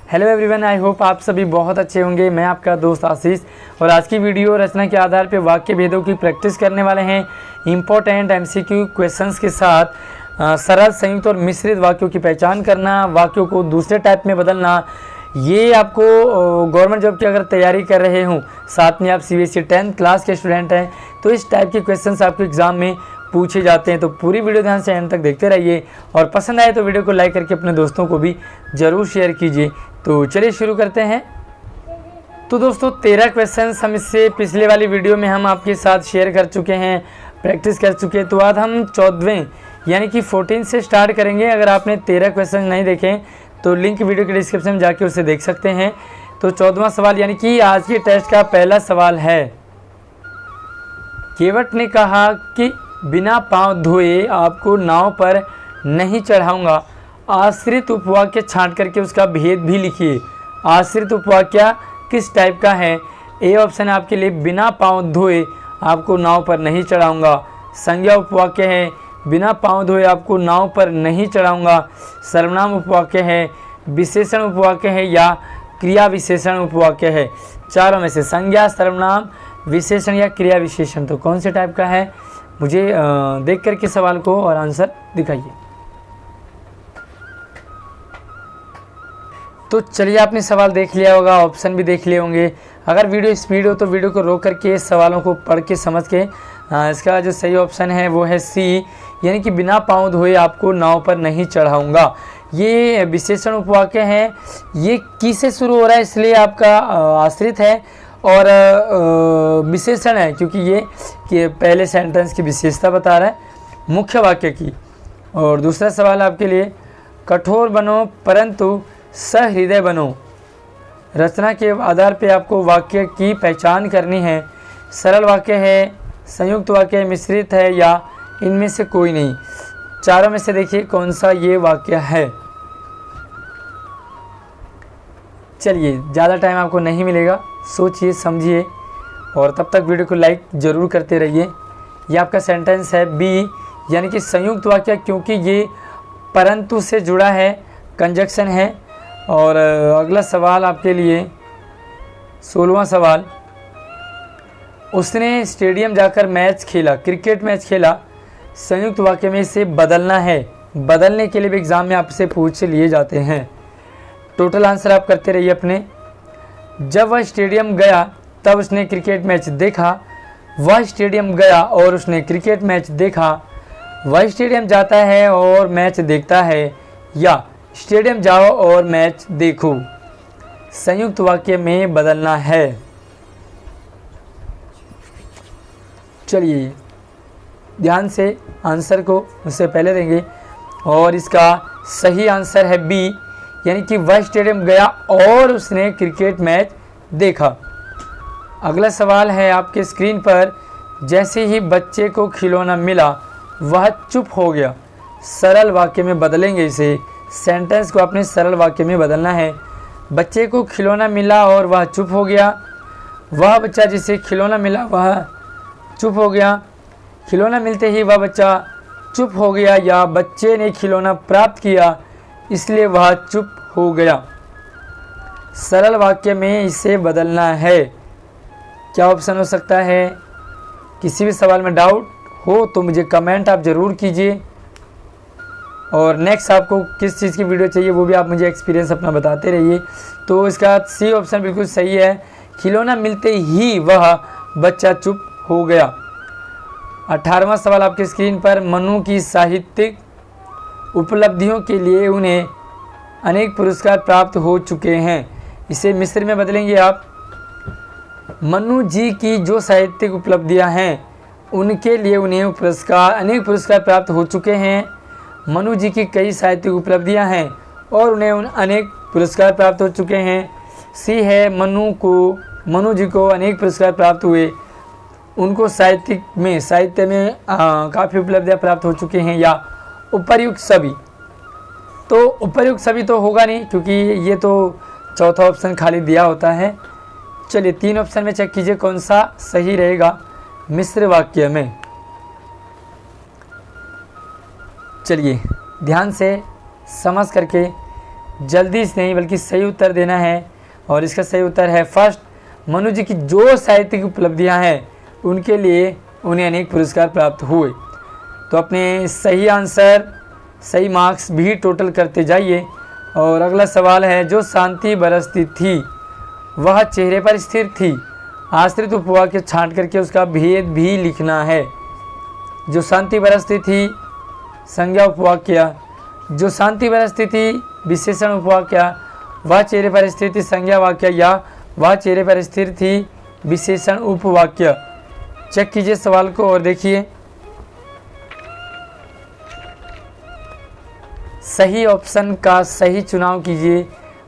Hello everyone, I hope आप सभी बहुत अच्छे होंगे। मैं आपका दोस्त आशीष और आज की वीडियो रचना के आधार पर वाक्य भेदों की प्रैक्टिस करने वाले हैं। इम्पोर्टेंट एमसीक्यू क्वेश्चंस के साथ सरल, संयुक्त और मिश्रित वाक्यों की पहचान करना, वाक्यों को दूसरे टाइप में बदलना। ये आपको गवर्नमेंट जॉब की अगर तैयारी कर रहे हों, साथ में आप सीबीएसई 10th क्लास के स्टूडेंट हैं, तो इस टाइप के क्वेश्चंस आपके एग्जाम में पूछे जाते हैं। तो पूरी वीडियो ध्यान से एंड तक देखते रहिए और पसंद आए तो वीडियो को लाइक करके अपने दोस्तों को भी ज़रूर शेयर कीजिए। तो चलिए शुरू करते हैं। तो दोस्तों 13 क्वेश्चंस हम इससे पिछले वाली वीडियो में हम आपके साथ शेयर कर चुके हैं, प्रैक्टिस कर चुके हैं। तो आज हम 14वें यानी कि 14 से स्टार्ट करेंगे। अगर आपने 13 क्वेश्चन नहीं देखे तो लिंक वीडियो के डिस्क्रिप्शन में जाके उसे देख सकते हैं। तो 14वां सवाल यानी कि आज के टेस्ट का पहला सवाल है। केवट ने कहा कि बिना पाँव धोए आपको नाव पर नहीं चढ़ाऊंगा। आश्रित उपवाक्य छांट करके उसका भेद भी लिखिए। आश्रित उपवाक्य किस टाइप का है? ए ऑप्शन है आपके लिए, बिना पाँव धोए आपको नाव पर नहीं चढ़ाऊंगा। संज्ञा उपवाक्य है, बिना पाँव धोए आपको नाव पर नहीं चढ़ाऊंगा। सर्वनाम उपवाक्य है, विशेषण उपवाक्य है या क्रिया विशेषण उपवाक्य है। चारों में से संज्ञा, सर्वनाम, विशेषण या क्रिया विशेषण, तो कौन से टाइप का है? मुझे देख करके सवाल को और आंसर दिखाइए। तो चलिए, आपने सवाल देख लिया होगा, ऑप्शन भी देख लिए होंगे। अगर वीडियो स्पीड हो तो वीडियो को रोक करके सवालों को पढ़ के समझ के इसका जो सही ऑप्शन है वो है सी, यानी कि बिना पाँव धोए आपको नाव पर नहीं चढ़ाऊंगा। ये विशेषण उपवाक्य है। ये की से शुरू हो रहा है इसलिए आपका आश्रित है और विशेषण है क्योंकि ये कि पहले सेंटेंस की विशेषता बता रहा है मुख्य वाक्य की। और दूसरा सवाल आपके लिए, कठोर बनो परंतु सहृदय बनो। रचना के आधार पे आपको वाक्य की पहचान करनी है। सरल वाक्य है, संयुक्त वाक्य, मिश्रित है या इनमें से कोई नहीं। चारों में से देखिए कौन सा ये वाक्य है। चलिए, ज़्यादा टाइम आपको नहीं मिलेगा, सोचिए समझिए और तब तक वीडियो को लाइक ज़रूर करते रहिए। ये आपका सेंटेंस है बी, यानी कि संयुक्त वाक्य, क्योंकि ये परंतु से जुड़ा है, कंजक्शन है। और अगला सवाल आपके लिए 16वां सवाल, उसने स्टेडियम जाकर मैच खेला, क्रिकेट मैच खेला। संयुक्त वाक्य में इसे बदलना है। बदलने के लिए भी एग्ज़ाम में आपसे पूछ लिए जाते हैं। टोटल आंसर आप करते रहिए अपने। जब वह स्टेडियम गया तब उसने क्रिकेट मैच देखा। वह स्टेडियम गया और उसने क्रिकेट मैच देखा। वह स्टेडियम जाता है और मैच देखता है या स्टेडियम जाओ और मैच देखो। संयुक्त वाक्य में बदलना है। चलिए, ध्यान से आंसर को उससे पहले देंगे और इसका सही आंसर है बी, यानी कि वह स्टेडियम गया और उसने क्रिकेट मैच देखा। अगला सवाल है आपके स्क्रीन पर, जैसे ही बच्चे को खिलौना मिला वह चुप हो गया। सरल वाक्य में बदलेंगे इसे। सेंटेंस को अपने सरल वाक्य में बदलना है। बच्चे को खिलौना मिला और वह चुप हो गया। वह बच्चा जिसे खिलौना मिला वह चुप हो गया। खिलौना मिलते ही वह बच्चा चुप हो गया या बच्चे ने खिलौना प्राप्त किया इसलिए वह चुप हो गया। सरल वाक्य में इसे बदलना है। क्या ऑप्शन हो सकता है? किसी भी सवाल में डाउट हो तो मुझे कमेंट आप ज़रूर कीजिए और नेक्स्ट आपको किस चीज़ की वीडियो चाहिए वो भी आप मुझे एक्सपीरियंस अपना बताते रहिए। तो इसका सी ऑप्शन बिल्कुल सही है। खिलौना मिलते ही वह बच्चा चुप हो गया। 18वां सवाल आपके स्क्रीन पर, मनु की साहित्यिक उपलब्धियों के लिए उन्हें अनेक पुरस्कार प्राप्त हो चुके हैं। इसे मिस्र में बदलेंगे आप। मनु जी की जो साहित्यिक उपलब्धियां हैं उनके लिए उन्हें अनेक पुरस्कार प्राप्त हो चुके हैं। मनु जी की कई साहित्यिक उपलब्धियां हैं और उन्हें अनेक पुरस्कार प्राप्त हो चुके हैं। सी है, मनु जी को अनेक पुरस्कार प्राप्त हुए। उनको साहित्य में काफ़ी उपलब्धियां प्राप्त हो चुके हैं या उपर्युक्त सभी। तो उपर्युक्त सभी तो होगा नहीं क्योंकि ये तो चौथा ऑप्शन खाली दिया होता है। चलिए, 3 ऑप्शन में चेक कीजिए कौन सा सही रहेगा मिश्र वाक्य में। चलिए, ध्यान से समझ करके जल्दी से नहीं बल्कि सही उत्तर देना है। और इसका सही उत्तर है फर्स्ट, मनुजी की जो साहित्यिक उपलब्धियां हैं उनके लिए उन्हें अनेक पुरस्कार प्राप्त हुए। तो अपने सही आंसर, सही मार्क्स भी टोटल करते जाइए। और अगला सवाल है, जो शांति बरसती थी वह चेहरे पर स्थिर थी। आश्रित उपवाक्य छांट करके उसका भेद भी लिखना है। जो शांति बरसती थी संज्ञा उपवाक्य, जो शांति बरसती थी विशेषण उपवाक्य, वह चेहरे पर स्थिर थी संज्ञा वाक्य, या वह चेहरे पर स्थिर थी विशेषण उपवाक्य। चेक कीजिए सवाल को और देखिए। सही ऑप्शन का सही चुनाव कीजिए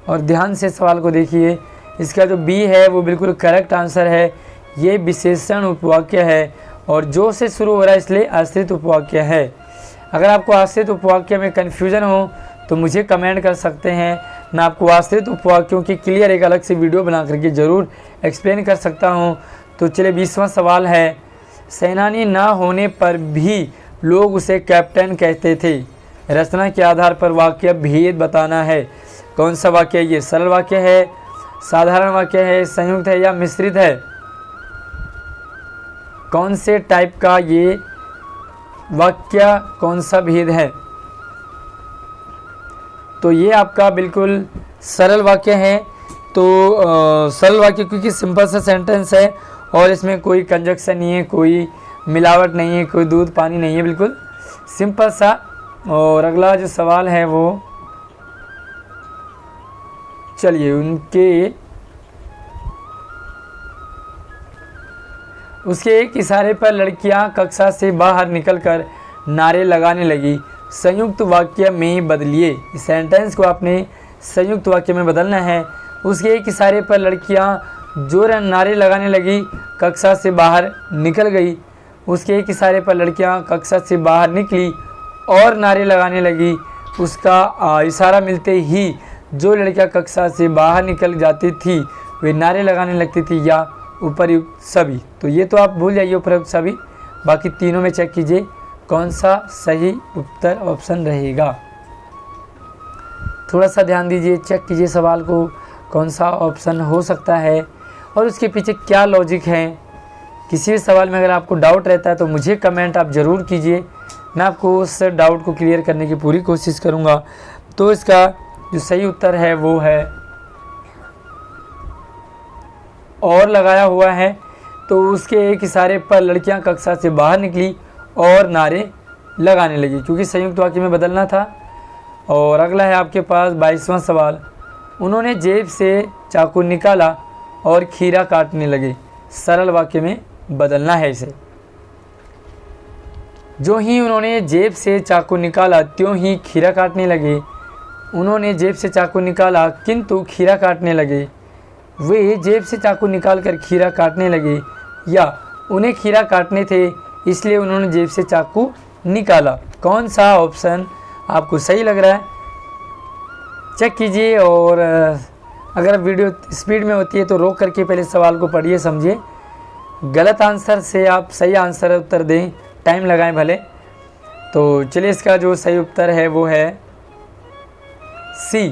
और ध्यान से सवाल को देखिए। इसका जो बी है वो बिल्कुल करेक्ट आंसर है। ये विशेषण उपवाक्य है और जो से शुरू हो रहा है इसलिए आश्रित उपवाक्य है। अगर आपको आश्रित उपवाक्य में कन्फ्यूजन हो तो मुझे कमेंट कर सकते हैं, मैं आपको आश्रित उपवाक्यों की क्लियर एक अलग से वीडियो बना करके ज़रूर एक्सप्लेन कर सकता हूं। तो चलिए 20वां सवाल है, सेनानी ना होने पर भी लोग उसे कैप्टन कहते थे। रचना के आधार पर वाक्य भेद बताना है। कौन सा वाक्य है ये? सरल वाक्य है, साधारण वाक्य है, संयुक्त है या मिश्रित है? कौन से टाइप का ये वाक्य, कौन सा भेद है? तो ये आपका बिल्कुल सरल वाक्य है। तो सरल वाक्य क्योंकि सिंपल सा सेंटेंस है और इसमें कोई कंजक्शन नहीं है, कोई मिलावट नहीं है, कोई दूध पानी नहीं है, बिल्कुल सिंपल सा। और अगला जो सवाल है वो, चलिए उसके एक इशारे पर लड़कियां कक्षा से बाहर निकलकर नारे लगाने लगी। संयुक्त वाक्य में बदलिए। इस सेंटेंस को आपने संयुक्त वाक्य में बदलना है। उसके एक इशारे पर लड़कियां जोर नारे लगाने लगी, कक्षा से बाहर निकल गई। उसके एक इशारे पर लड़कियां कक्षा से बाहर निकली और नारे लगाने लगी। उसका इशारा मिलते ही जो लड़कियां कक्षा से बाहर निकल जाती थी वे नारे लगाने लगती थी, या उपरयुक्त सभी। तो ये तो आप भूल जाइए उपरयुक्त सभी, बाकी तीनों में चेक कीजिए कौन सा सही उत्तर ऑप्शन रहेगा। थोड़ा सा ध्यान दीजिए, चेक कीजिए सवाल को कौन सा ऑप्शन हो सकता है और उसके पीछे क्या लॉजिक है। किसी भी सवाल में अगर आपको डाउट रहता है तो मुझे कमेंट आप ज़रूर कीजिए, मैं आपको उस डाउट को क्लियर करने की पूरी कोशिश करूँगा। तो इसका जो सही उत्तर है वो है और लगाया हुआ है। तो उसके एक इशारे पर लड़कियां कक्षा से बाहर निकली और नारे लगाने लगी, क्योंकि संयुक्त वाक्य में बदलना था। और अगला है आपके पास 22वां सवाल, उन्होंने जेब से चाकू निकाला और खीरा काटने लगे। सरल वाक्य में बदलना है इसे। जो ही उन्होंने जेब से चाकू निकाला त्यों ही खीरा काटने लगे। उन्होंने जेब से चाकू निकाला किंतु खीरा काटने लगे। वे जेब से चाकू निकालकर खीरा काटने लगे, या उन्हें खीरा काटने थे इसलिए उन्होंने जेब से चाकू निकाला। कौन सा ऑप्शन आपको सही लग रहा है चेक कीजिए। और अगर वीडियो स्पीड में होती है तो रोक करके पहले सवाल को पढ़िए, समझिए। गलत आंसर से आप सही आंसर उत्तर दें, टाइम लगाएं भले। तो चलिए इसका जो सही उत्तर है वो है सी,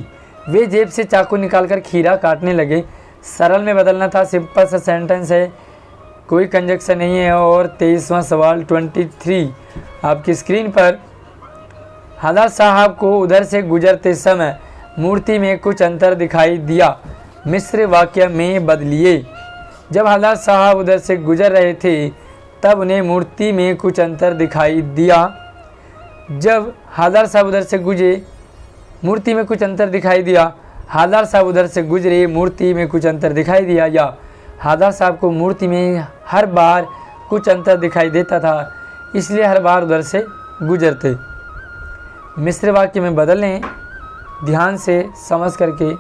वे जेब से चाकू निकालकर खीरा काटने लगे। सरल में बदलना था, सिंपल सा सेंटेंस है, कोई कंजक्शन नहीं है। और 23वां सवाल 23 आपकी स्क्रीन पर, हदा साहब को उधर से गुजरते समय मूर्ति में कुछ अंतर दिखाई दिया। मिश्र वाक्य में बदलिए। जब हदा साहब उधर से गुजर रहे थे तब उन्हें मूर्ति में कुछ अंतर दिखाई दिया। जब हादर साहब उधर से गुजरे मूर्ति में कुछ अंतर दिखाई दिया। हादर साहब उधर से गुजरे मूर्ति में कुछ अंतर दिखाई दिया, या हादर साहब को मूर्ति में हर बार कुछ अंतर दिखाई देता था इसलिए हर बार उधर से गुजरते। मिश्र वाक्य में बदलें ध्यान से समझ करके।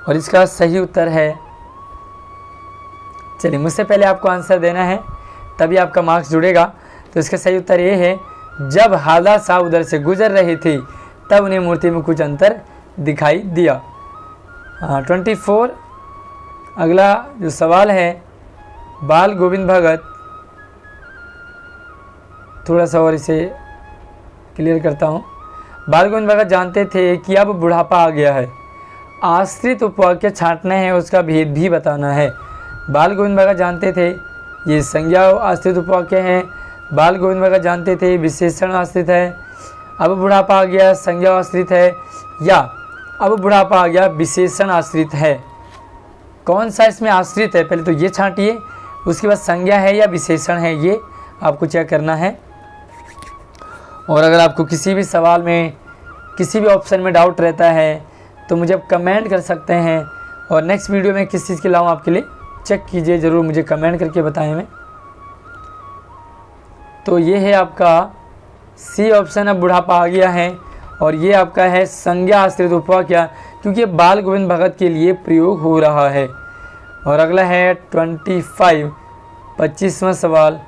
और इसका सही उत्तर है, चलिए मुझसे पहले आपको आंसर देना है तभी आपका मार्क्स जुड़ेगा। तो इसका सही उत्तर ये है, जब हादर साहब उधर से गुजर रहे थे तब उन्हें मूर्ति में कुछ अंतर दिखाई दिया। 24 अगला जो सवाल है, बाल गोविंद भगत, थोड़ा सा और इसे क्लियर करता हूँ। बाल गोविंद भगत जानते थे कि अब बुढ़ापा आ गया है, आश्रित उपवाक्य छांटने हैं, उसका भेद भी बताना है। बाल गोविंद भगत जानते थे ये संज्ञा आश्रित उपवाक्य हैं। बाल गोविंद भगत जानते थे विशेषण आश्रित है। अब बुढ़ापा आ गया संज्ञा आश्रित है, या अब बुढ़ापा आ गया विशेषण आश्रित है। कौन सा इसमें आश्रित है पहले तो ये छांटिए, उसके बाद संज्ञा है या विशेषण है, ये आपको चेक करना है। और अगर आपको किसी भी सवाल में किसी भी ऑप्शन में डाउट रहता है तो मुझे आप कमेंट कर सकते हैं, और नेक्स्ट वीडियो में किस चीज़ के लाऊं आपके लिए चेक कीजिए, ज़रूर मुझे कमेंट करके बताएं हमें। तो ये है आपका सी ऑप्शन, अब बुढ़ापा आ गया है, और ये आपका है संज्ञा आश्रित उपवाक्य, क्योंकि बाल गोविंद भगत के लिए प्रयोग हो रहा है। और अगला है 25वां सवाल,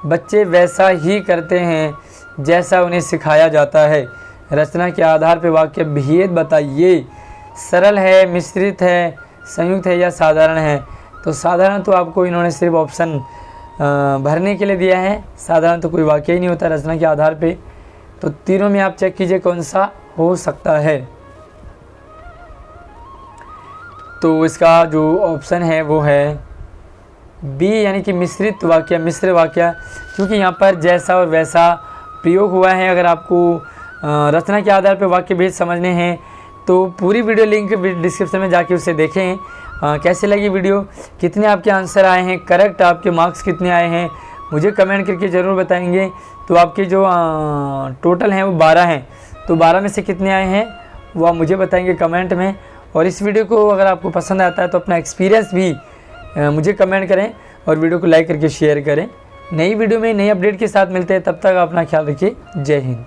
बच्चे वैसा ही करते हैं जैसा उन्हें सिखाया जाता है, रचना के आधार पर वाक्य भेद बताइए। सरल है, मिश्रित है, संयुक्त है या साधारण है। तो साधारण तो आपको इन्होंने सिर्फ ऑप्शन भरने के लिए दिया है, साधारण तो कोई वाक्य ही नहीं होता रचना के आधार पे। तो तीनों में आप चेक कीजिए कौन सा हो सकता है। तो इसका जो ऑप्शन है वो है बी, यानी कि मिश्रित वाक्य, मिश्र वाक्य, क्योंकि यहाँ पर जैसा और वैसा प्रयोग हुआ है। अगर आपको रचना के आधार पर वाक्य भेद समझने हैं तो पूरी वीडियो लिंक डिस्क्रिप्शन में जाके उसे देखें। कैसे लगी वीडियो, कितने आपके आंसर आए हैं, करेक्ट आपके मार्क्स कितने आए हैं, मुझे कमेंट करके ज़रूर बताएंगे। तो आपके जो टोटल हैं वो 12 हैं, तो 12 में से कितने आए हैं वो आप मुझे बताएंगे कमेंट में। और इस वीडियो को अगर आपको पसंद आता है तो अपना एक्सपीरियंस भी मुझे कमेंट करें, और वीडियो को लाइक करके शेयर करें। नई वीडियो में नई अपडेट के साथ मिलते हैं, तब तक अपना ख्याल रखिए। जय हिंद।